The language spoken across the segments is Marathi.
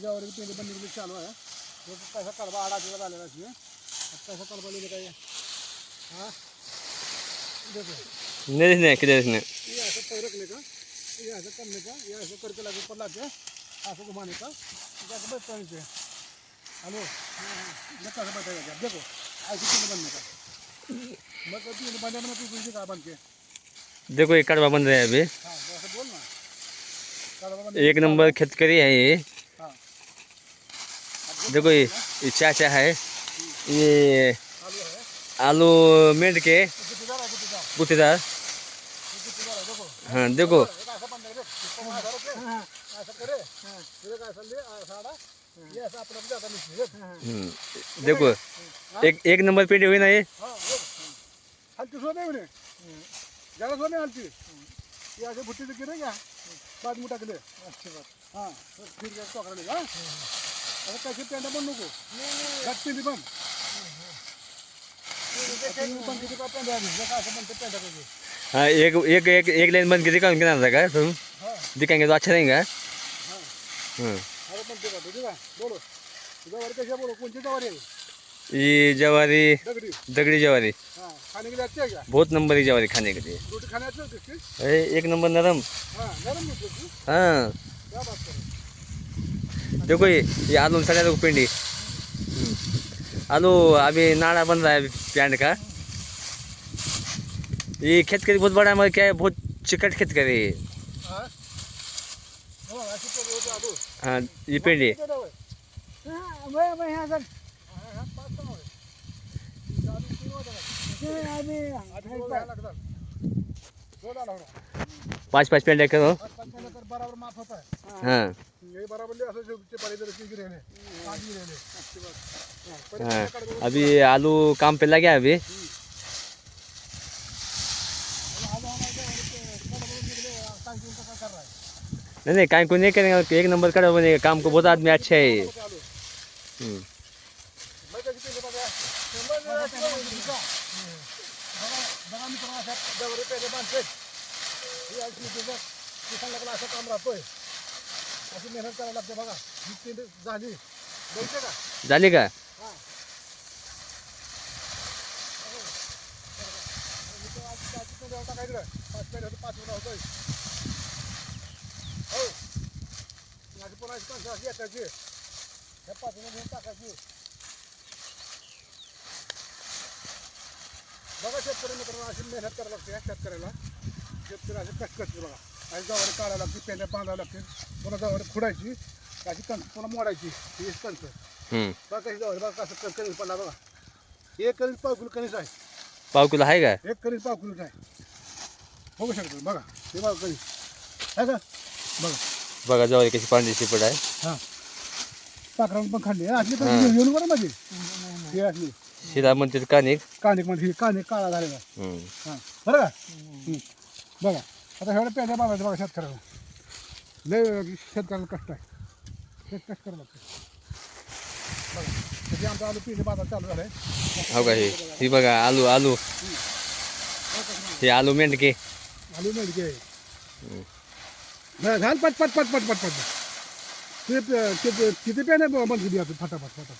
ज्वारी पेंडी बनली चालू आहे कैसा कडबा आडा दिवस आलेला आहे कैसा कडबा लिहिले काय हाँ देखो नहीं किधर इसने ये ऐसा पैर रखने का ये ऐसा करने का ये ऐसा करके लगे ऊपर लाके ऐसा घुमाने का कैसे बैठने से हेलो मैं कैसे बैठेगा देखो ऐसे पेंडी बनने का मैं कहती हूँ बनने में तू का बन के देखो ये कड़वा बन रहा है अभी। हाँ ऐसे बोल ना कडबा बन एक नंबर खेतकरी है ये। हाँ देखो ये चाचा है ये आलू है आलू मेंढ के गुत्तेदार है गुत्तेदार गुत्तेदार। गुत्तेदार है देखो हाँ देखो ऐसा बन रहा है ऐसा करे फिर ऐसा ले ऐसा आड़ा ये ऐसा अपना जाता नहीं देखो एक नंबर पेटी हुई ना ये। हाँ हल्की सोने उन्हें ज़्यादा सोने हल्की ये ऐसे भुट्टी से गिरेगा बाद मुटा के लिए अच्छी बात हाँ फिर क्या टोकरा लेगा अरे कैसे पेंडा बनने को घट पिंडी बन बन के पेंडा कैसे बनते पेंडा को हाँ एक लाइन बन के दिखाओ क्या था तुम दिखाएंगे तो अच्छा रहेगा। हाँ अरे बनते का देखा बोलो जवारी कैसे बोलो कौन सी जवारी है ये जवारी दगड़ी दगड़ी जवारी हाँ खाने के लिए अच्छी है क्या बहुत नंबर की जवारी खाने के लिए। रोटी खाने अच्छी होती है इसकी अरे एक नंबर नरम। हाँ नरम होती है इसकी हाँ क्या बात करें देखो ये आलू सड़ा देखो पिंडी आलू अभी नाड़ा बन रहा है प्यांट का। ये खेत करी बहुत बड़ा मगर क्या है बहुत चिकट खेत करी। हाँ हाँ ऐसी तो रोटी आलू हाँ ये पिंडी हाँ मैं यहाँ सर हाँ पाँच कहाँ हुए चालू तीन होता है आज लगता दो डाला होगा 5-5 पेंडे करो। पाँच कर बराबर माफ होता है हाँ ये बराबर ले ऐसे जो पड़े इधर की गिरे ने आज गिरे ने अच्छी बात हाँ अभी आलू काम पे लग गया अभी। नहीं काम को नहीं करेंगे एक नंबर कड़ा बनेगा काम को बहुत आदमी अच्छे है। काम राहतोय अशी मेहनत करायला लागते बघा झाली द्यायचे का झाली का हां काय दिलं 5 पेड होतं 5 होतं हो माझी पुन्हा अशी येताची हे 5 घेऊन टाकायची बघा शेतकरी मित्रांनो अशी मेहनत करायला लागते शेतकऱ्याला शेतकरी असे कष्ट करते बघा अशी जवारी काढायला लागते पेंड्या बांधायला लागते पुन्हा जवारी खुडायची अशी कणस पुन्हा मोडायची ही कणस बघा कशी जवारी बघा कसं कणीस पडला बघा एक कणीस पाव किलो कणीस आहे पाव किलो आहे का एक कणीस पाव किलोच आहे बघू शकतो बघा हे बघा कणीस आहे का बघा बघा जवारी कशी पांढरी शिपट आहे। हां पाखरांनी पण खाल्ली असली पण येऊन बरं माझी ही असली शिरा म्हणते कानिक कानिक म्हणजे ही कानिक काळा झालेला हां बरं का बघा आता एवढ्या पेंड्या बांधायचं बघा शेतकऱ्याला लय शेतकऱ्याला कष्ट आहे कष्ट करावं लागतं बघा म्हणजे आमचा आलू पेंडे बांधायला चालू झालं आहे हो का ही बघा आलू आलू हे आलू मेंढके आलू मेंढके घाल पट पट पट पट पट पट किती पेंड्या बंद केली आता फटाफट फटाफट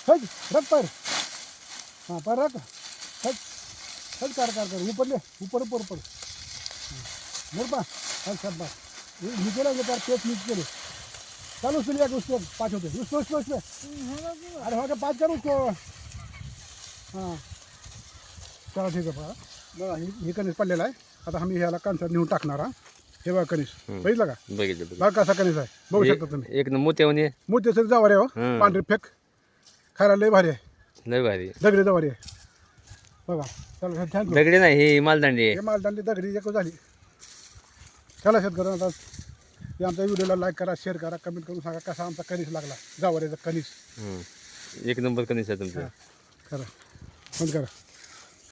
हज रख पर हाँ पर रख हज हज कर ऊपर ले ऊपर ऊपर ऊपर मेरे पास हज सब बात नीचे लगे पैर पेट नीचे ले चल उसके लिए उसको 5 होते उसको अरे हो गया 5 कर उसको हाँ चला ठीक आहे बघा ही कणीस पडलेला आहे आता आम्ही ह्याला कणसात नेऊन टाकणार हा हे बघा कणीस बघितलं का बघितलं बघा कसा कणीस आहे बघू शकता तुम्ही एक मोठे मोठे सर जवारी आहे हो पांढरी फेक खायला लय भारी आहे लय भारी दगडी जवारी आहे बघा चला थँक्यू दगडी नाही ही मालदांडी हे मालदांडी दगडी एक झाली चला शेतकऱ्यांना आता हे आमच्या व्हिडिओला लाईक करा शेअर करा कमेंट करून सांगा कसा आमचा कणीस लागला जवारीचा कणीस एक नंबर कणीस आहे तुमचं करा बंद करा